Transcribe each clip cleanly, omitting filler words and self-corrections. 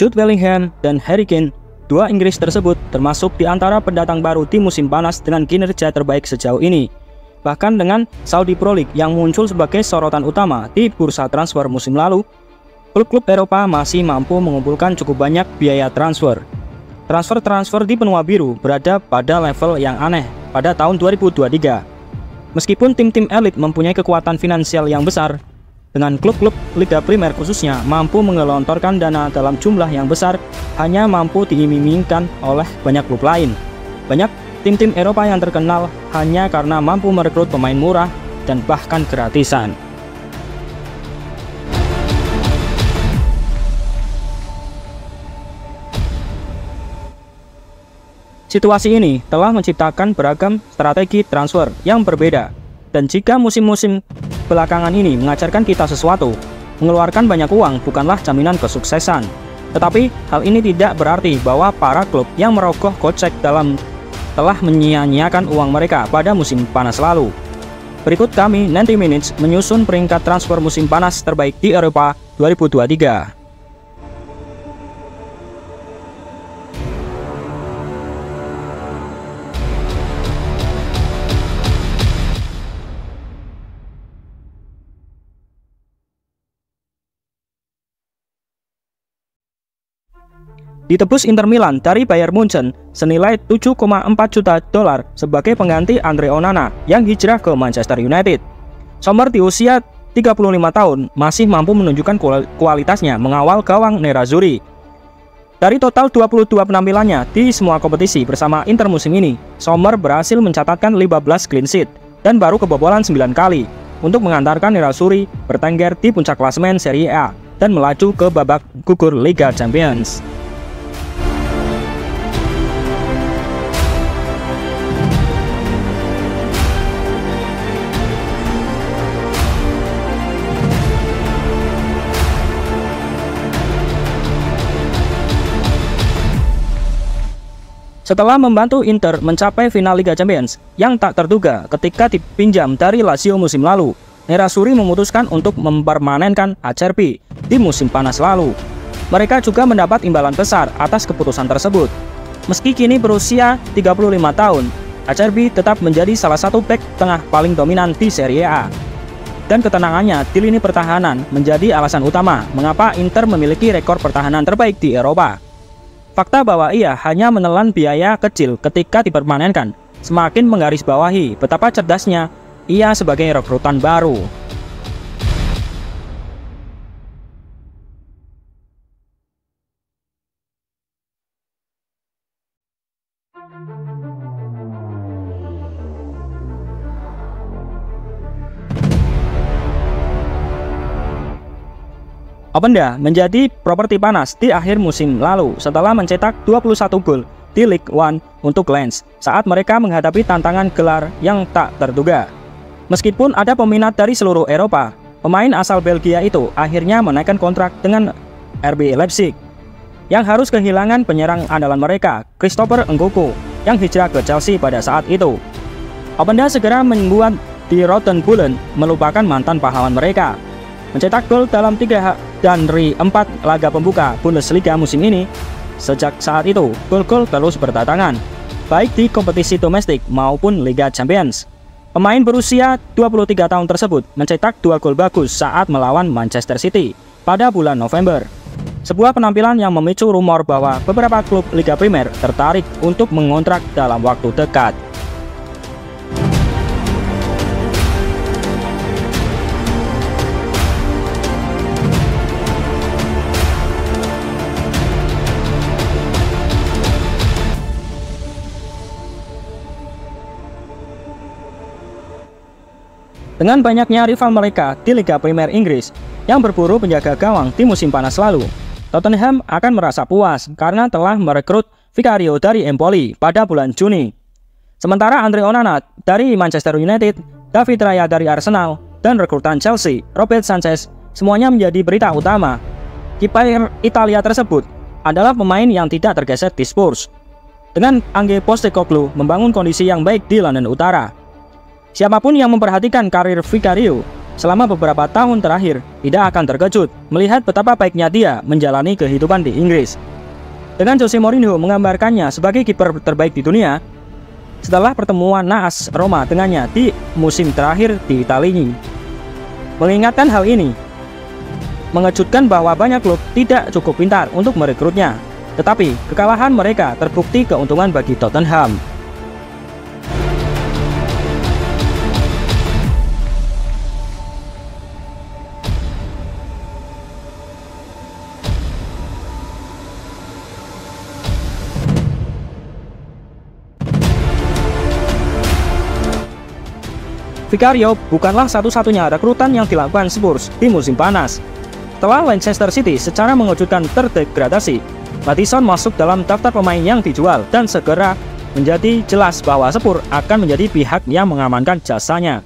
Jude Bellingham dan Harry Kane, dua Inggris tersebut termasuk di antara pendatang baru di musim panas dengan kinerja terbaik sejauh ini. Bahkan dengan Saudi Pro League yang muncul sebagai sorotan utama di bursa transfer musim lalu, klub-klub Eropa masih mampu mengumpulkan cukup banyak biaya transfer. Transfer di benua biru berada pada level yang aneh pada tahun 2023. Meskipun tim-tim elit mempunyai kekuatan finansial yang besar, dengan klub-klub Liga Primer khususnya mampu menggelontorkan dana dalam jumlah yang besar, hanya mampu diiming-imingkan oleh banyak klub lain. Banyak tim-tim Eropa yang terkenal hanya karena mampu merekrut pemain murah dan bahkan gratisan. Situasi ini telah menciptakan beragam strategi transfer yang berbeda. Dan jika musim-musim belakangan ini mengajarkan kita sesuatu, mengeluarkan banyak uang bukanlah jaminan kesuksesan. Tetapi hal ini tidak berarti bahwa para klub yang merogoh kocek telah menyia-nyiakan uang mereka pada musim panas lalu. Berikut kami 90 Minutes menyusun peringkat transfer musim panas terbaik di Eropa 2023. Ditebus Inter Milan dari Bayern Munchen senilai 7,4 juta dolar sebagai pengganti Andre Onana yang hijrah ke Manchester United. Sommer di usia 35 tahun masih mampu menunjukkan kualitasnya mengawal gawang Nerazzurri. Dari total 22 penampilannya di semua kompetisi bersama Inter musim ini, Sommer berhasil mencatatkan 15 clean sheet dan baru kebobolan 9 kali untuk mengantarkan Nerazzurri bertengger di puncak klasemen Serie A dan melaju ke babak gugur Liga Champions. Setelah membantu Inter mencapai final Liga Champions yang tak terduga ketika dipinjam dari Lazio musim lalu, Nerazzurri memutuskan untuk mempermanenkan Acerbi di musim panas lalu. Mereka juga mendapat imbalan besar atas keputusan tersebut. Meski kini berusia 35 tahun, Acerbi tetap menjadi salah satu bek tengah paling dominan di Serie A. Dan ketenangannya di lini pertahanan menjadi alasan utama mengapa Inter memiliki rekor pertahanan terbaik di Eropa. Fakta bahwa ia hanya menelan biaya kecil ketika dipermanenkan semakin menggarisbawahi betapa cerdasnya ia sebagai rekrutan baru. Openda menjadi properti panas di akhir musim lalu setelah mencetak 21 gol di Ligue 1 untuk Lens saat mereka menghadapi tantangan gelar yang tak terduga. Meskipun ada peminat dari seluruh Eropa, pemain asal Belgia itu akhirnya menaikkan kontrak dengan RB Leipzig yang harus kehilangan penyerang andalan mereka, Christopher Nkunku, yang hijrah ke Chelsea pada saat itu. Openda segera membuat di Rotten Bullen melupakan mantan pahlawan mereka. Mencetak gol dalam 3 dari 4 laga pembuka Bundesliga musim ini. Sejak saat itu, gol-gol terus berdatangan, baik di kompetisi domestik maupun Liga Champions. Pemain berusia 23 tahun tersebut mencetak 2 gol bagus saat melawan Manchester City pada bulan November. Sebuah penampilan yang memicu rumor bahwa beberapa klub Liga Primer tertarik untuk mengontrak dalam waktu dekat. Dengan banyaknya rival mereka di Liga Primer Inggris yang berburu penjaga gawang di musim panas lalu, Tottenham akan merasa puas karena telah merekrut Vicario dari Empoli pada bulan Juni. Sementara Andre Onana dari Manchester United, David Raya dari Arsenal, dan rekrutan Chelsea, Robert Sanchez, semuanya menjadi berita utama. Kiper Italia tersebut adalah pemain yang tidak tergeser di Spurs, dengan Ange Postecoglou membangun kondisi yang baik di London Utara. Siapapun yang memperhatikan karir Vicario selama beberapa tahun terakhir tidak akan terkejut melihat betapa baiknya dia menjalani kehidupan di Inggris. Dengan Jose Mourinho menggambarkannya sebagai kiper terbaik di dunia setelah pertemuan naas Roma dengannya di musim terakhir di Italia. Mengingatkan hal ini mengejutkan bahwa banyak klub tidak cukup pintar untuk merekrutnya, tetapi kekalahan mereka terbukti keuntungan bagi Tottenham. Vicario bukanlah satu-satunya rekrutan yang dilakukan Spurs di musim panas. Setelah Leicester City secara mengejutkan terdegradasi, Maddison masuk dalam daftar pemain yang dijual dan segera menjadi jelas bahwa Spurs akan menjadi pihak yang mengamankan jasanya.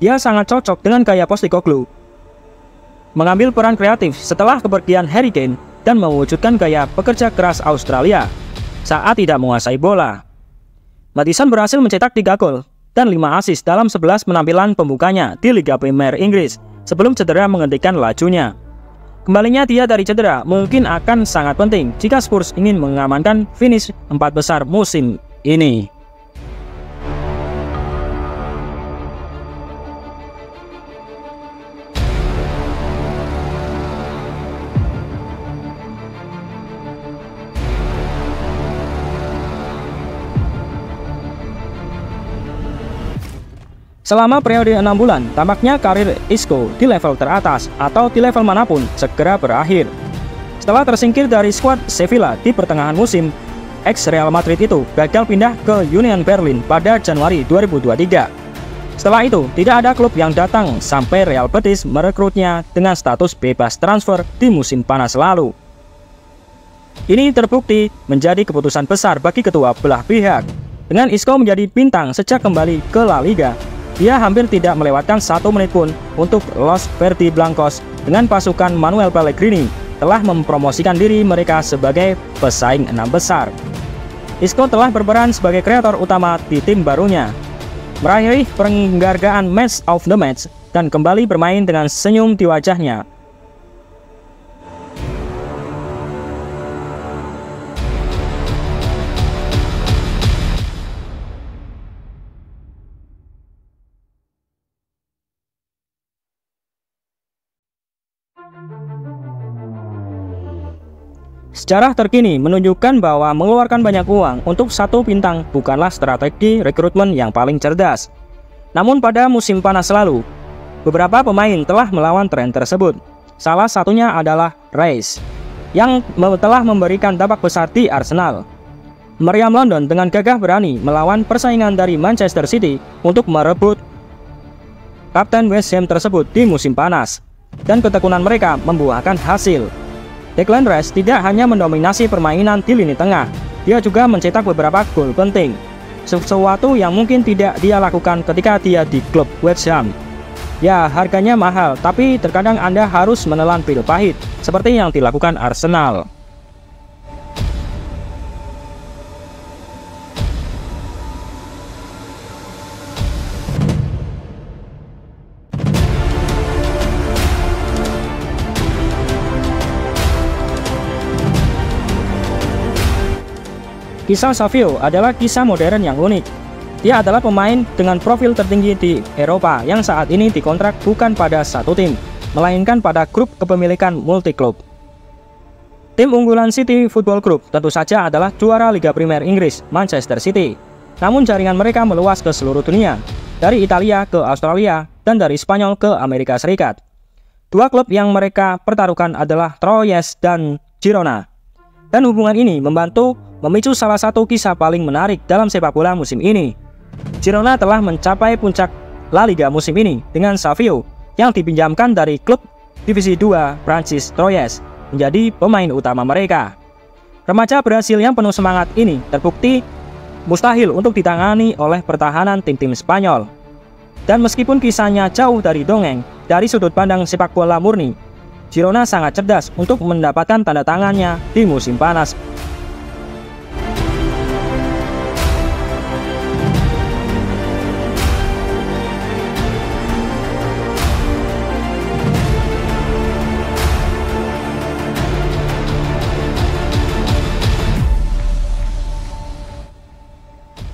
Dia sangat cocok dengan gaya Postecoglou, mengambil peran kreatif setelah kepergian Harry Kane dan mewujudkan gaya pekerja keras Australia saat tidak menguasai bola. Maddison berhasil mencetak 3 gol dan 5 assist dalam 11 penampilan pembukanya di Liga Premier Inggris sebelum cedera menghentikan lajunya. Kembalinya dia dari cedera mungkin akan sangat penting jika Spurs ingin mengamankan finish 4 besar musim ini. Selama periode 6 bulan, tampaknya karir Isco di level teratas atau di level manapun segera berakhir. Setelah tersingkir dari skuad Sevilla di pertengahan musim, ex-Real Madrid itu gagal pindah ke Union Berlin pada Januari 2023. Setelah itu, tidak ada klub yang datang sampai Real Betis merekrutnya dengan status bebas transfer di musim panas lalu. Ini terbukti menjadi keputusan besar bagi kedua belah pihak. Dengan Isco menjadi bintang sejak kembali ke La Liga, dia hampir tidak melewatkan 1 menit pun untuk Los Verdiblancos dengan pasukan Manuel Pellegrini telah mempromosikan diri mereka sebagai pesaing 6 besar. Isco telah berperan sebagai kreator utama di tim barunya, meraih penghargaan Match of the Match dan kembali bermain dengan senyum di wajahnya. Sejarah terkini menunjukkan bahwa mengeluarkan banyak uang untuk satu bintang bukanlah strategi rekrutmen yang paling cerdas. Namun pada musim panas lalu, beberapa pemain telah melawan tren tersebut. Salah satunya adalah Rice, yang telah memberikan dampak besar di Arsenal. Meriam London dengan gagah berani melawan persaingan dari Manchester City untuk merebut kapten West Ham tersebut di musim panas, dan ketekunan mereka membuahkan hasil. Declan Rice tidak hanya mendominasi permainan di lini tengah, dia juga mencetak beberapa gol penting, sesuatu yang mungkin tidak dia lakukan ketika dia di klub West Ham. Ya, harganya mahal, tapi terkadang Anda harus menelan pil pahit, seperti yang dilakukan Arsenal. Kisah Savio adalah kisah modern yang unik. Dia adalah pemain dengan profil tertinggi di Eropa yang saat ini dikontrak bukan pada satu tim, melainkan pada grup kepemilikan multi-klub. Tim unggulan City Football Group tentu saja adalah juara Liga Premier Inggris, Manchester City. Namun jaringan mereka meluas ke seluruh dunia, dari Italia ke Australia dan dari Spanyol ke Amerika Serikat. Dua klub yang mereka pertaruhkan adalah Troyes dan Girona. Dan hubungan ini membantu memicu salah satu kisah paling menarik dalam sepak bola musim ini. Girona telah mencapai puncak La Liga musim ini dengan Savio yang dipinjamkan dari klub Divisi 2 Prancis Troyes menjadi pemain utama mereka. Remaja Brasil yang penuh semangat ini terbukti mustahil untuk ditangani oleh pertahanan tim-tim Spanyol. Dan meskipun kisahnya jauh dari dongeng, dari sudut pandang sepak bola murni, Girona sangat cerdas untuk mendapatkan tanda tangannya di musim panas.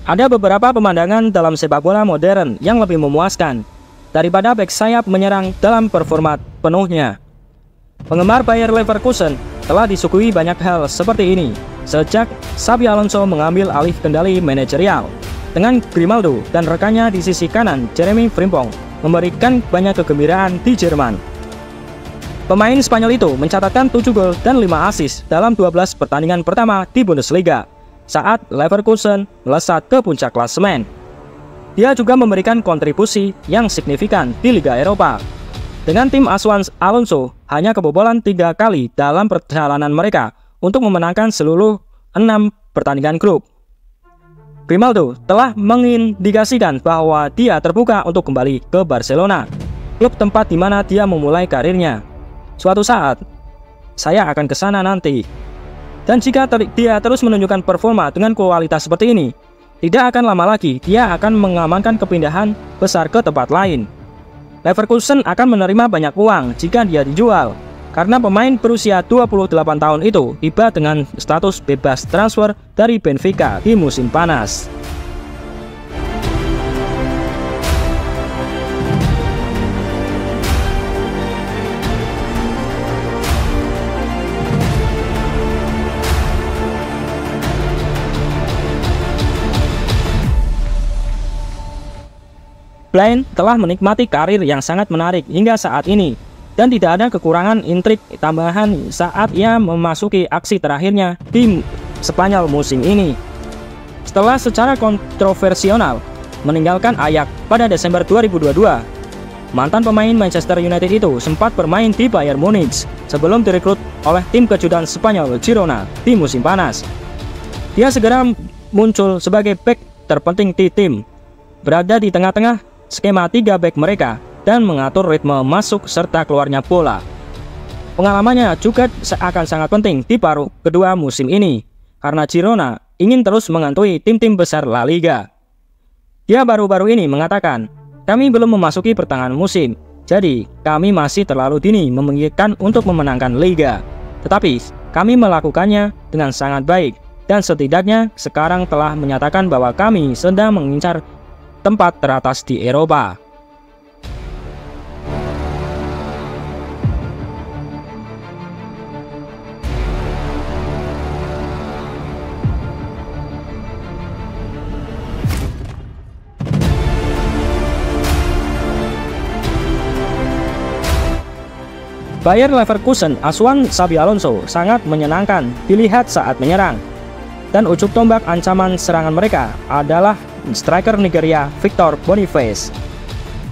Ada beberapa pemandangan dalam sepak bola modern yang lebih memuaskan daripada bek sayap menyerang dalam performa penuhnya. Penggemar Bayer Leverkusen telah disuguhi banyak hal seperti ini sejak Xabi Alonso mengambil alih kendali manajerial, dengan Grimaldo dan rekannya di sisi kanan Jeremy Frimpong memberikan banyak kegembiraan di Jerman. Pemain Spanyol itu mencatatkan 7 gol dan 5 assist dalam 12 pertandingan pertama di Bundesliga saat Leverkusen melesat ke puncak klasemen. Dia juga memberikan kontribusi yang signifikan di Liga Eropa. Dengan tim asuhan Alonso hanya kebobolan 3 kali dalam perjalanan mereka untuk memenangkan seluruh 6 pertandingan grup. Grimaldo telah mengindikasikan bahwa dia terbuka untuk kembali ke Barcelona, klub tempat di mana dia memulai karirnya. Suatu saat, saya akan ke sana nanti. Dan jika dia terus menunjukkan performa dengan kualitas seperti ini, tidak akan lama lagi dia akan mengamankan kepindahan besar ke tempat lain. Leverkusen akan menerima banyak uang jika dia dijual, karena pemain berusia 28 tahun itu tiba dengan status bebas transfer dari Benfica di musim panas. Blaine telah menikmati karir yang sangat menarik hingga saat ini, dan tidak ada kekurangan intrik tambahan saat ia memasuki aksi terakhirnya di Spanyol musim ini. Setelah secara kontroversial meninggalkan Ajax pada Desember 2022, mantan pemain Manchester United itu sempat bermain di Bayern Munich sebelum direkrut oleh tim kejutan Spanyol Girona di musim panas. Dia segera muncul sebagai bek terpenting di tim, berada di tengah-tengah skema 3 bek mereka dan mengatur ritme masuk serta keluarnya bola. Pengalamannya juga akan sangat penting di paruh kedua musim ini, karena Girona ingin terus menghantui tim-tim besar La Liga. Dia baru-baru ini mengatakan, "Kami belum memasuki pertengahan musim, jadi kami masih terlalu dini memikirkan untuk memenangkan Liga. Tetapi kami melakukannya dengan sangat baik, dan setidaknya sekarang telah menyatakan bahwa kami sedang mengincar tempat teratas di Eropa." Bayer Leverkusen asuhan Xabi Alonso sangat menyenangkan dilihat saat menyerang, dan ujung tombak ancaman serangan mereka adalah striker Nigeria Victor Boniface.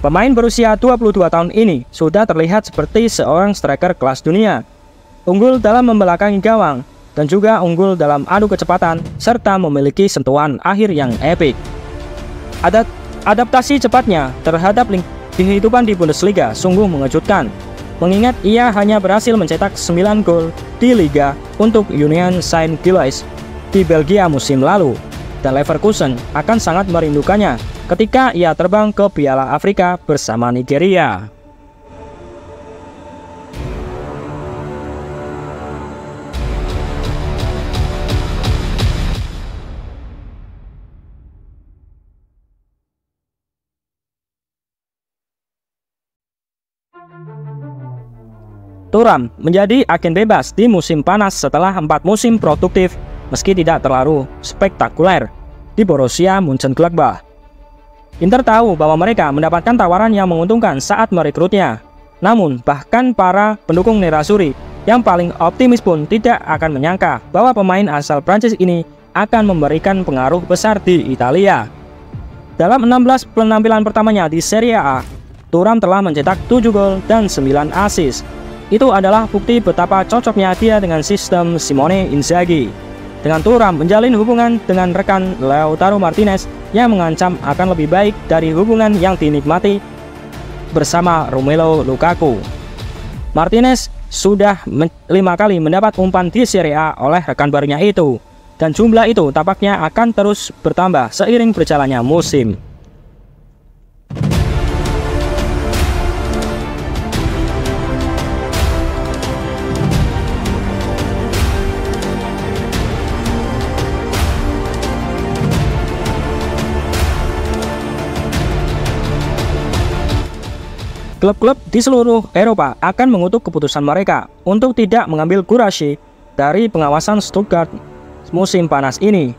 Pemain berusia 22 tahun ini sudah terlihat seperti seorang striker kelas dunia, unggul dalam membelakangi gawang dan juga unggul dalam adu kecepatan serta memiliki sentuhan akhir yang epik. Adaptasi cepatnya terhadap kehidupan di Bundesliga sungguh mengejutkan, mengingat ia hanya berhasil mencetak 9 gol di Liga untuk Union Saint-Gilloise di Belgia musim lalu, dan Leverkusen akan sangat merindukannya ketika ia terbang ke Piala Afrika bersama Nigeria. Thuram menjadi agen bebas di musim panas setelah 4 musim produktif meski tidak terlalu spektakuler di Borussia Mönchengladbach. Inter tahu bahwa mereka mendapatkan tawaran yang menguntungkan saat merekrutnya. Namun bahkan para pendukung Nerazzurri yang paling optimis pun tidak akan menyangka bahwa pemain asal Prancis ini akan memberikan pengaruh besar di Italia. Dalam 16 penampilan pertamanya di Serie A, Thuram telah mencetak 7 gol dan 9 assist. Itu adalah bukti betapa cocoknya dia dengan sistem Simone Inzaghi. Dengan Thuram menjalin hubungan dengan rekan Lautaro Martinez yang mengancam akan lebih baik dari hubungan yang dinikmati bersama Romelu Lukaku. Martinez sudah 5 kali mendapat umpan di Serie A oleh rekan barunya itu, dan jumlah itu tampaknya akan terus bertambah seiring berjalannya musim. Klub-klub di seluruh Eropa akan mengutuk keputusan mereka untuk tidak mengambil Guirassy dari pengawasan Stuttgart musim panas ini.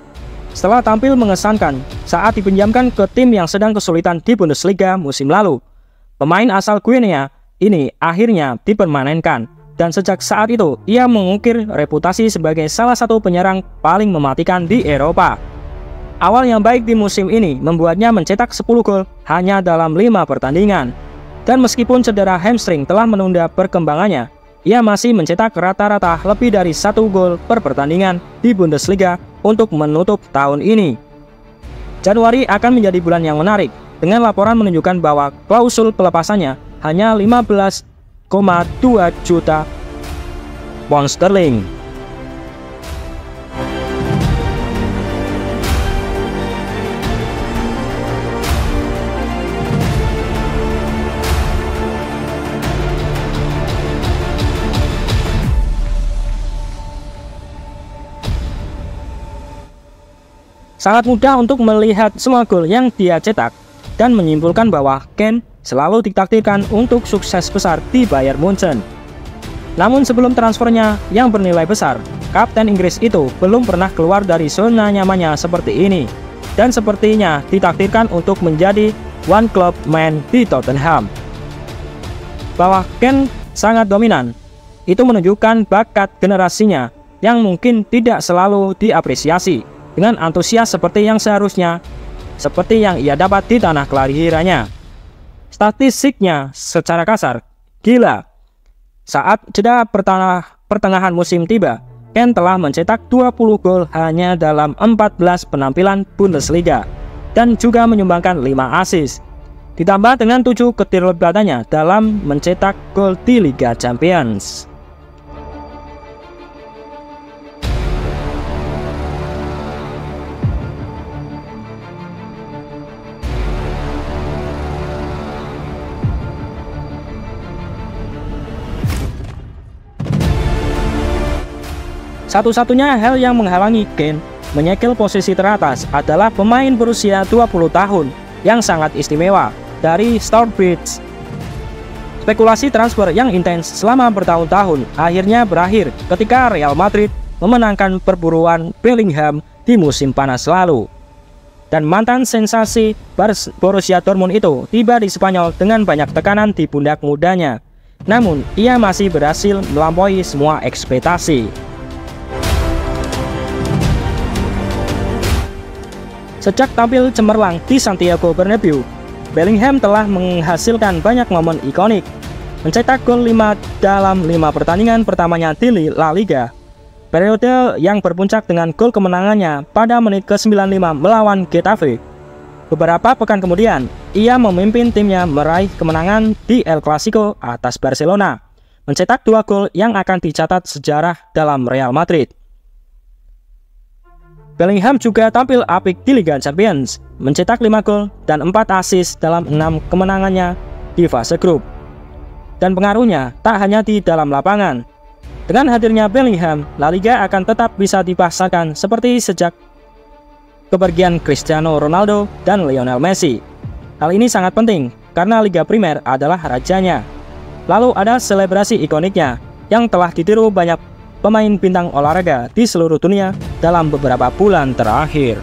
Setelah tampil mengesankan saat dipinjamkan ke tim yang sedang kesulitan di Bundesliga musim lalu, pemain asal Guinea ini akhirnya dipermanenkan, dan sejak saat itu ia mengukir reputasi sebagai salah satu penyerang paling mematikan di Eropa. Awal yang baik di musim ini membuatnya mencetak 10 gol hanya dalam 5 pertandingan. Dan meskipun cedera hamstring telah menunda perkembangannya, ia masih mencetak rata-rata lebih dari 1 gol per pertandingan di Bundesliga untuk menutup tahun ini. Januari akan menjadi bulan yang menarik, dengan laporan menunjukkan bahwa klausul pelepasannya hanya 15,2 juta pound sterling. Sangat mudah untuk melihat semua gol yang dia cetak dan menyimpulkan bahwa Kane selalu ditakdirkan untuk sukses besar di Bayern Munchen. Namun sebelum transfernya yang bernilai besar, kapten Inggris itu belum pernah keluar dari zona nyamannya seperti ini, dan sepertinya ditakdirkan untuk menjadi one club man di Tottenham. Bahwa Kane sangat dominan, itu menunjukkan bakat generasinya yang mungkin tidak selalu diapresiasi dengan antusias seperti yang seharusnya, seperti yang ia dapat di tanah kelahirannya. Statistiknya secara kasar gila. Saat jeda pertengahan musim tiba, Kane telah mencetak 20 gol hanya dalam 14 penampilan Bundesliga dan juga menyumbangkan 5 assist. Ditambah dengan 7 keterlibatannya dalam mencetak gol di Liga Champions. Satu-satunya hal yang menghalangi Kane menyegel posisi teratas adalah pemain berusia 20 tahun yang sangat istimewa dari Stourbridge. Spekulasi transfer yang intens selama bertahun-tahun akhirnya berakhir ketika Real Madrid memenangkan perburuan Bellingham di musim panas lalu. Dan mantan sensasi Borussia Dortmund itu tiba di Spanyol dengan banyak tekanan di pundak mudanya. Namun, ia masih berhasil melampaui semua ekspektasi. Sejak tampil cemerlang di Santiago Bernabeu, Bellingham telah menghasilkan banyak momen ikonik, mencetak gol 5 dalam 5 pertandingan pertamanya di La Liga. Periode yang berpuncak dengan gol kemenangannya pada menit ke-95 melawan Getafe. Beberapa pekan kemudian, ia memimpin timnya meraih kemenangan di El Clasico atas Barcelona, mencetak 2 gol yang akan dicatat sejarah dalam Real Madrid. Bellingham juga tampil apik di Liga Champions, mencetak 5 gol dan 4 assist dalam 6 kemenangannya di fase grup. Dan pengaruhnya tak hanya di dalam lapangan. Dengan hadirnya Bellingham, La Liga akan tetap bisa dipaksakan seperti sejak kepergian Cristiano Ronaldo dan Lionel Messi. Hal ini sangat penting karena Liga Primer adalah rajanya. Lalu ada selebrasi ikoniknya yang telah ditiru banyak pemain bintang olahraga di seluruh dunia dalam beberapa bulan terakhir.